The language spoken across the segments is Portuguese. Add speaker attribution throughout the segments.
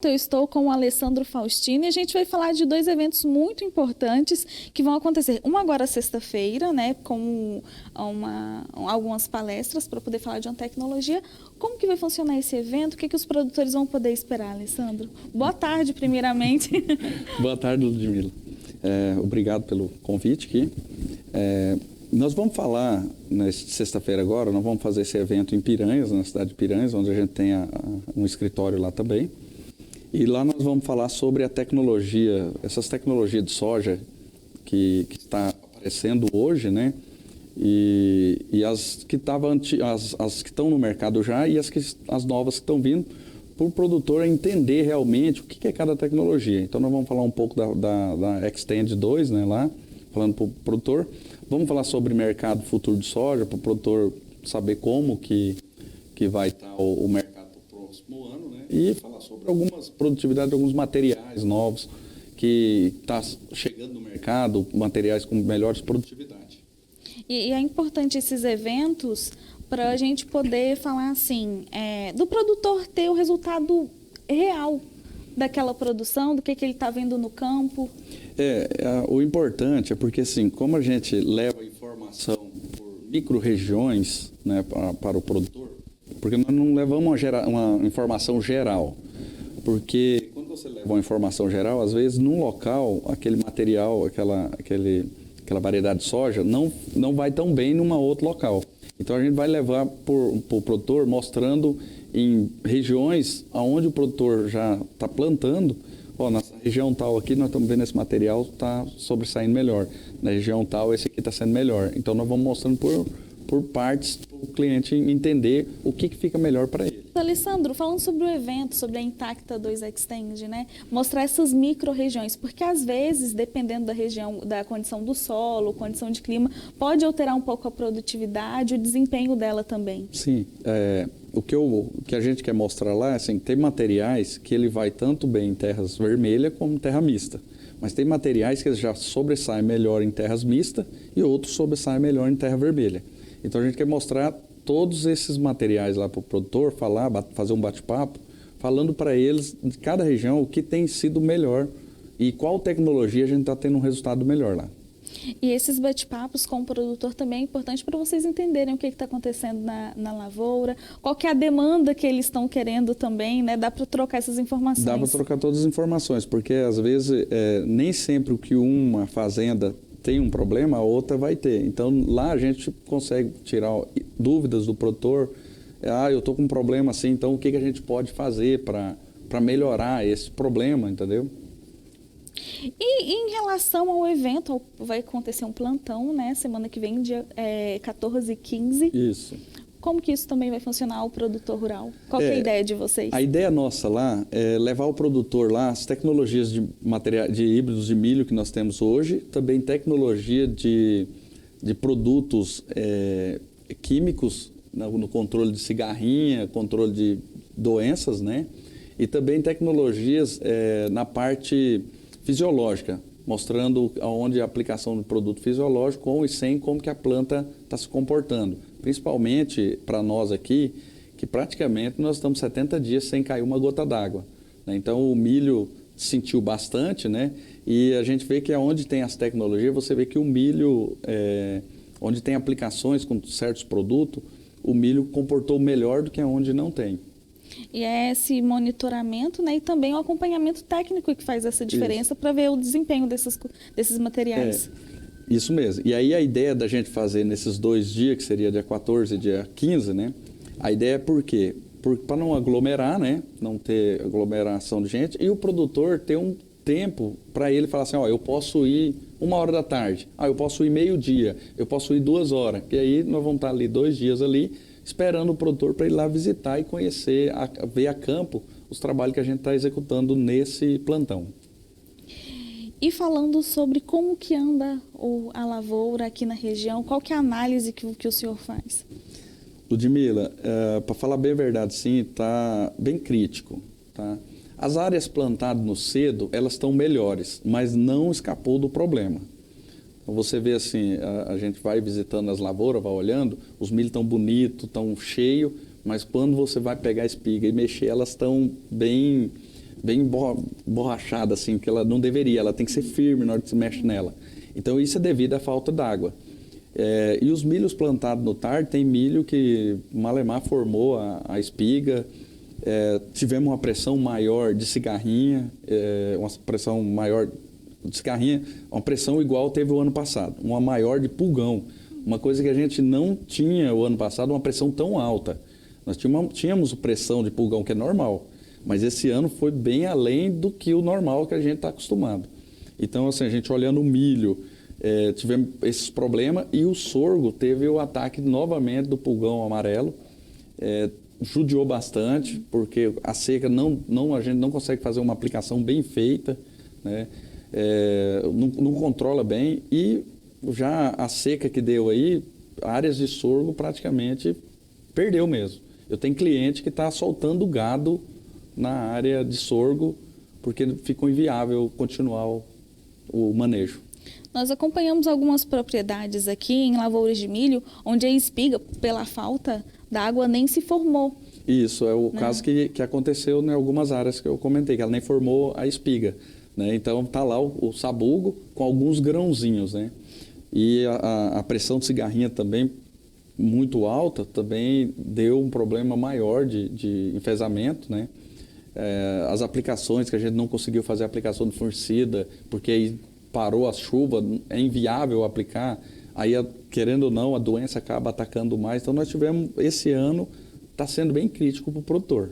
Speaker 1: Eu estou com o Alessandro Faustino e a gente vai falar de dois eventos muito importantes que vão acontecer. Um agora sexta-feira, né, com algumas palestras para poder falar de uma tecnologia. Como que vai funcionar esse evento? O que os produtores vão poder esperar, Alessandro? Boa tarde, primeiramente.
Speaker 2: Boa tarde, Ludmila. Obrigado pelo convite aqui. Nós vamos falar, nesta sexta-feira agora, nós vamos fazer esse evento em Piranhas, na cidade de Piranhas, onde a gente tem um escritório lá também. E lá nós vamos falar sobre a tecnologia, essas tecnologias de soja que está aparecendo hoje, né? E as que estão no mercado já e as novas que estão vindo, para o produtor entender realmente o que é cada tecnologia. Então nós vamos falar um pouco da Extend 2, né, lá, falando para o produtor. Vamos falar sobre mercado futuro de soja, para o produtor saber como que vai estar o mercado para o próximo ano, né? E falar sobre algumas produtividades, alguns materiais novos que está chegando no mercado, materiais com melhores produtividade.
Speaker 1: E é importante esses eventos para a gente poder falar assim, do produtor ter o resultado real daquela produção, do que ele está vendo no campo.
Speaker 2: O importante é porque, assim, como a gente leva informação por micro-regiões, né, para o produtor, porque nós não levamos uma informação geral. Porque quando você leva uma informação geral, às vezes, num local, aquele material, aquela variedade de soja, não vai tão bem num outro local. Então, a gente vai levar para o produtor mostrando em regiões onde o produtor já está plantando. Nessa região tal aqui, nós estamos vendo esse material está sobressaindo melhor. Na região tal, esse aqui está sendo melhor. Então, nós vamos mostrando por partes para o cliente entender o que fica melhor para ele.
Speaker 1: Alessandro, falando sobre o evento, sobre a Intacta 2 Extend, né? Mostrar essas micro-regiões, porque às vezes, dependendo da região, da condição do solo, condição de clima, pode alterar um pouco a produtividade, o desempenho dela também.
Speaker 2: Sim, o que a gente quer mostrar lá é assim, tem materiais que ele vai tanto bem em terras vermelhas como em terra mista. Mas tem materiais que já sobressaem melhor em terras mistas e outros sobressaem melhor em terra vermelha. Então a gente quer mostrar todos esses materiais lá para o produtor, fazer um bate-papo, falando para eles, de cada região, o que tem sido melhor e qual tecnologia a gente está tendo um resultado melhor lá.
Speaker 1: E esses bate-papos com o produtor também é importante para vocês entenderem o que está acontecendo na lavoura, qual que é a demanda que eles estão querendo também, né? Dá para trocar essas informações?
Speaker 2: Dá para trocar todas as informações, porque às vezes nem sempre o que uma fazenda tem um problema, a outra vai ter. Então, lá a gente consegue tirar dúvidas do produtor. Eu estou com um problema assim, então o que a gente pode fazer para melhorar esse problema, entendeu?
Speaker 1: E em relação ao evento, vai acontecer um plantão, né? Semana que vem, dia 14 e 15.
Speaker 2: Isso.
Speaker 1: Como que isso também vai funcionar o produtor rural? Qual que é a ideia de vocês?
Speaker 2: A ideia nossa lá é levar o produtor lá as tecnologias de híbridos de milho que nós temos hoje, também tecnologia de produtos químicos no controle de cigarrinha, controle de doenças, né? E também tecnologias na parte fisiológica, mostrando onde a aplicação do produto fisiológico, com e sem, como que a planta está se comportando. Principalmente para nós aqui, que praticamente nós estamos 70 dias sem cair uma gota d'água, né? Então o milho sentiu bastante, né? E a gente vê que onde tem as tecnologias, você vê que o milho, onde tem aplicações com certos produtos, o milho comportou melhor do que onde não tem.
Speaker 1: E é esse monitoramento, né, e também o acompanhamento técnico que faz essa diferença para ver o desempenho desses materiais.
Speaker 2: Isso mesmo. E aí a ideia da gente fazer nesses 2 dias, que seria dia 14 e dia 15, né? A ideia é por quê? Para não aglomerar, né? Não ter aglomeração de gente e o produtor ter um tempo para ele falar assim, eu posso ir 1h da tarde, eu posso ir meio-dia, eu posso ir 2 horas. E aí nós vamos estar ali 2 dias ali, esperando o produtor para ir lá visitar e conhecer, ver a campo os trabalhos que a gente está executando nesse plantão.
Speaker 1: E falando sobre como que anda a lavoura aqui na região, qual que é a análise que o senhor faz?
Speaker 2: Ludmila, para falar bem a verdade, sim, está bem crítico, tá? As áreas plantadas no cedo, elas estão melhores, mas não escapou do problema. Você vê assim, a gente vai visitando as lavouras, vai olhando, os milhos estão bonitos, estão cheios, mas quando você vai pegar a espiga e mexer, elas estão bem bem borrachada, assim, que ela não deveria, ela tem que ser firme na hora que se mexe nela. Então, isso é devido à falta d'água. E os milhos plantados no tarde, tem milho que malemar formou a espiga, tivemos uma pressão maior de cigarrinha, uma pressão maior de cigarrinha, uma pressão igual teve o ano passado, uma maior de pulgão, uma coisa que a gente não tinha o ano passado, uma pressão tão alta. Nós tínhamos pressão de pulgão, que é normal, mas esse ano foi bem além do que o normal que a gente está acostumado. Então, assim, a gente olhando o milho, tivemos esses problemas, e o sorgo teve o ataque novamente do pulgão amarelo, judiou bastante, porque a seca a gente não consegue fazer uma aplicação bem feita, né? Não controla bem, e já a seca que deu aí, áreas de sorgo praticamente perdeu mesmo. Eu tenho cliente que está soltando gado na área de sorgo, porque ficou inviável continuar o manejo.
Speaker 1: Nós acompanhamos algumas propriedades aqui em lavouras de milho, onde a espiga, pela falta d'água, nem se formou.
Speaker 2: Isso, é o caso que aconteceu em algumas áreas que eu comentei, que ela nem formou a espiga, né? Então, está lá o sabugo com alguns grãozinhos, né? E a pressão de cigarrinha também muito alta, também deu um problema maior de enfesamento, né? As aplicações que a gente não conseguiu fazer a aplicação de fungicida, porque aí parou a chuva, é inviável aplicar, aí, querendo ou não, a doença acaba atacando mais. Então, nós tivemos, esse ano, está sendo bem crítico para o produtor.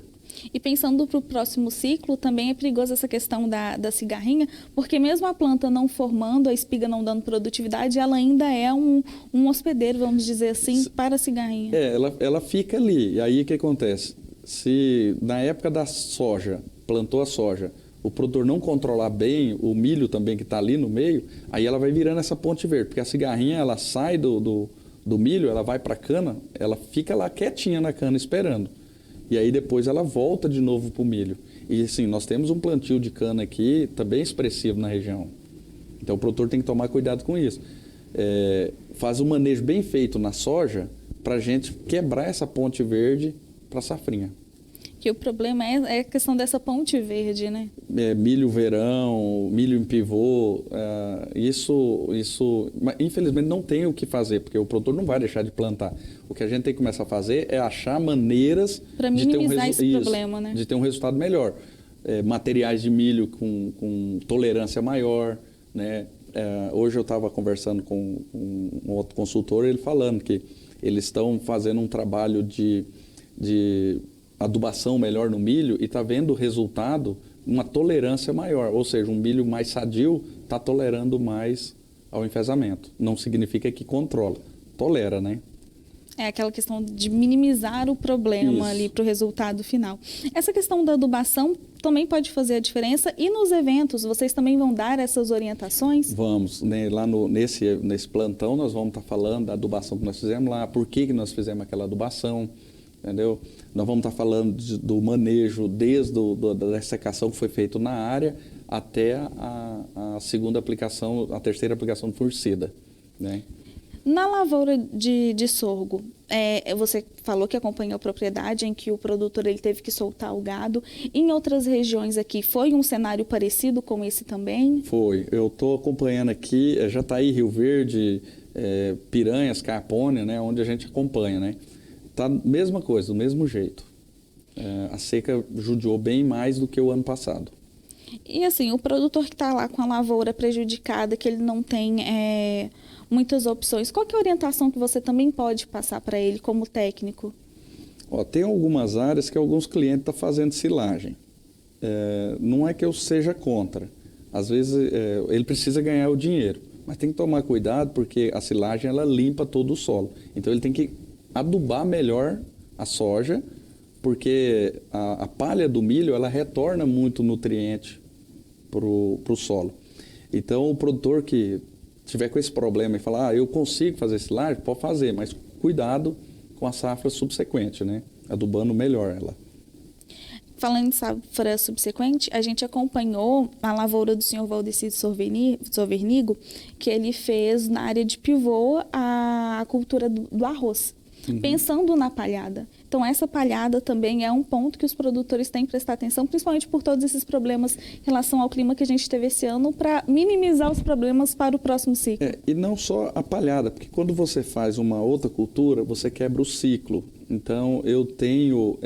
Speaker 1: E pensando para o próximo ciclo, também é perigoso essa questão da cigarrinha, porque mesmo a planta não formando, a espiga não dando produtividade, ela ainda é um hospedeiro, vamos dizer assim, para a cigarrinha.
Speaker 2: Ela fica ali. E aí o que acontece? Se na época da soja, plantou a soja, o produtor não controlar bem o milho também que está ali no meio, aí ela vai virando essa ponte verde, porque a cigarrinha ela sai do milho, ela vai para a cana, ela fica lá quietinha na cana esperando. E aí depois ela volta de novo para o milho. E assim, nós temos um plantio de cana aqui também expressivo na região. Então o produtor tem que tomar cuidado com isso. Faz um manejo bem feito na soja para a gente quebrar essa ponte verde para a safrinha.
Speaker 1: Que o problema é a questão dessa ponte verde, né?
Speaker 2: Milho verão, milho em pivô, isso infelizmente não tem o que fazer, porque o produtor não vai deixar de plantar. O que a gente tem que começar a fazer é achar maneiras
Speaker 1: para minimizar esse problema, né?
Speaker 2: De ter um resultado melhor. Materiais de milho com tolerância maior, né? Hoje eu estava conversando com um outro consultor, ele falando que eles estão fazendo um trabalho de adubação melhor no milho e está vendo o resultado, uma tolerância maior, ou seja, um milho mais sadio está tolerando mais ao enfesamento. Não significa que controla, tolera, né?
Speaker 1: É aquela questão de minimizar o problema ali para o resultado final. Essa questão da adubação também pode fazer a diferença, e nos eventos vocês também vão dar essas orientações? Vamos,
Speaker 2: né? Lá nesse plantão nós vamos estar falando da adubação que nós fizemos lá, por que nós fizemos aquela adubação, entendeu? Nós vamos estar falando do manejo desde da secação que foi feito na área até a segunda aplicação, a terceira aplicação de fungicida, né?
Speaker 1: Na lavoura de sorgo, você falou que acompanhou a propriedade em que o produtor ele teve que soltar o gado. Em outras regiões aqui, foi um cenário parecido com esse também?
Speaker 2: Foi. Eu estou acompanhando aqui, Jataí, Rio Verde, Piranhas, Carpônia, né, onde a gente acompanha, né? Tá mesma coisa, do mesmo jeito. A seca judiou bem mais do que o ano passado.
Speaker 1: E assim, o produtor que está lá com a lavoura prejudicada, que ele não tem muitas opções, qual que é a orientação que você também pode passar para ele como técnico?
Speaker 2: Tem algumas áreas que alguns clientes estão fazendo silagem. Não é que eu seja contra. Às vezes ele precisa ganhar o dinheiro, mas tem que tomar cuidado porque a silagem ela limpa todo o solo. Então ele tem que adubar melhor a soja, porque a palha do milho ela retorna muito nutriente para o solo. Então o produtor que tiver com esse problema e falar, eu consigo fazer silagem, pode fazer, mas cuidado com a safra subsequente, né? Adubando melhor ela.
Speaker 1: Falando em safra subsequente, a gente acompanhou a lavoura do senhor Valdeci Sovernigo, que ele fez na área de pivô a cultura do arroz, pensando na palhada. Então, essa palhada também é um ponto que os produtores têm que prestar atenção, principalmente por todos esses problemas em relação ao clima que a gente teve esse ano, para minimizar os problemas para o próximo ciclo.
Speaker 2: E não só a palhada, porque quando você faz uma outra cultura, você quebra o ciclo. Então, eu tenho,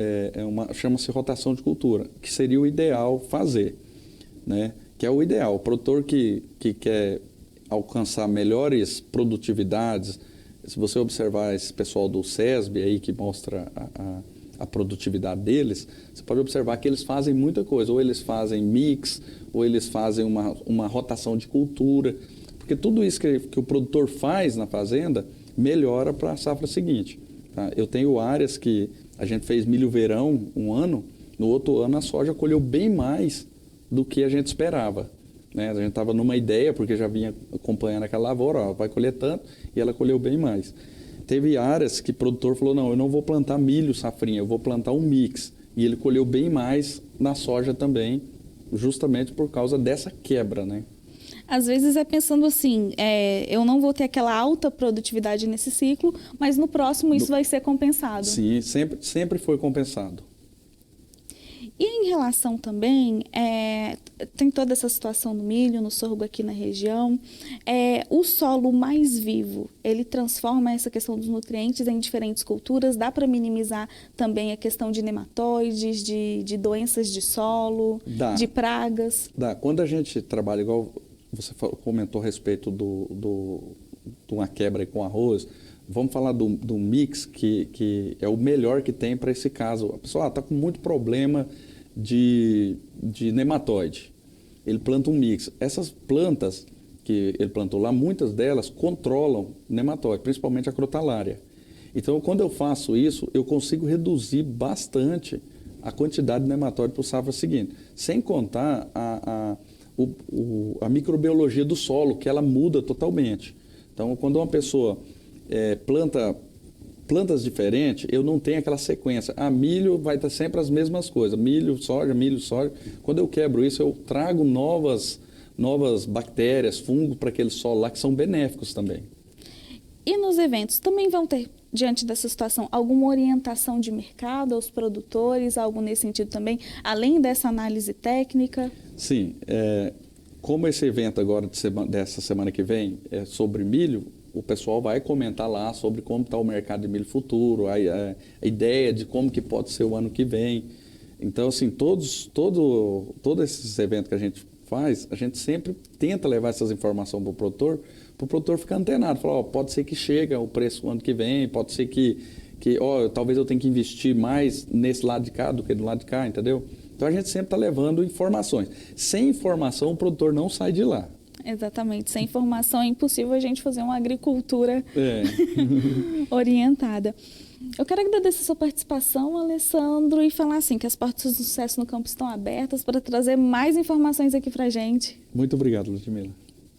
Speaker 2: chama-se rotação de cultura, que seria o ideal fazer, né? Que é o ideal. O produtor que quer alcançar melhores produtividades, se você observar esse pessoal do SESB aí que mostra a produtividade deles, você pode observar que eles fazem muita coisa. Ou eles fazem mix, ou eles fazem uma rotação de cultura. Porque tudo isso que o produtor faz na fazenda melhora para a safra seguinte. Tá? Eu tenho áreas que a gente fez milho verão um ano, no outro ano a soja colheu bem mais do que a gente esperava. Né? A gente estava numa ideia, porque já vinha acompanhando aquela lavoura, ó, vai colher tanto, e ela colheu bem mais. Teve áreas que o produtor falou, não, eu não vou plantar milho safrinha, eu vou plantar um mix. E ele colheu bem mais na soja também, justamente por causa dessa quebra, né?
Speaker 1: Às vezes é pensando assim, eu não vou ter aquela alta produtividade nesse ciclo, mas no próximo isso vai ser compensado.
Speaker 2: Sim, sempre foi compensado.
Speaker 1: E em relação também, tem toda essa situação no milho, no sorgo aqui na região, o solo mais vivo, ele transforma essa questão dos nutrientes em diferentes culturas, dá para minimizar também a questão de nematóides, de doenças de solo, de pragas?
Speaker 2: Dá. Quando a gente trabalha, igual você comentou a respeito de uma quebra com arroz, vamos falar do mix, que é o melhor que tem para esse caso. A pessoa está com muito problema de nematóide. Ele planta um mix. Essas plantas que ele plantou lá, muitas delas controlam nematóide, principalmente a crotalária. Então, quando eu faço isso, eu consigo reduzir bastante a quantidade de nematóide para o safra seguinte. Sem contar a microbiologia do solo, que ela muda totalmente. Então, quando uma pessoa planta plantas diferentes, eu não tenho aquela sequência. Milho vai estar sempre as mesmas coisas. Milho, soja. Quando eu quebro isso, eu trago novas bactérias, fungos para aquele solo lá que são benéficos também.
Speaker 1: E nos eventos, também vão ter, diante dessa situação, alguma orientação de mercado aos produtores, algo nesse sentido também, além dessa análise técnica?
Speaker 2: Sim. Como esse evento agora dessa semana que vem é sobre milho, o pessoal vai comentar lá sobre como está o mercado de milho futuro, a ideia de como que pode ser o ano que vem. Então, assim, todos esses eventos que a gente faz, a gente sempre tenta levar essas informações para o produtor ficar antenado. Falar, pode ser que chegue o preço o ano que vem, pode ser que talvez eu tenha que investir mais nesse lado de cá do que do lado de cá, entendeu? Então, a gente sempre está levando informações. Sem informação, o produtor não sai de lá.
Speaker 1: Exatamente. Sem informação é impossível a gente fazer uma agricultura orientada. Eu quero agradecer a sua participação, Alessandro, e falar assim que as portas do Sucesso no Campo estão abertas para trazer mais informações aqui para a gente.
Speaker 2: Muito obrigado, Ludmila.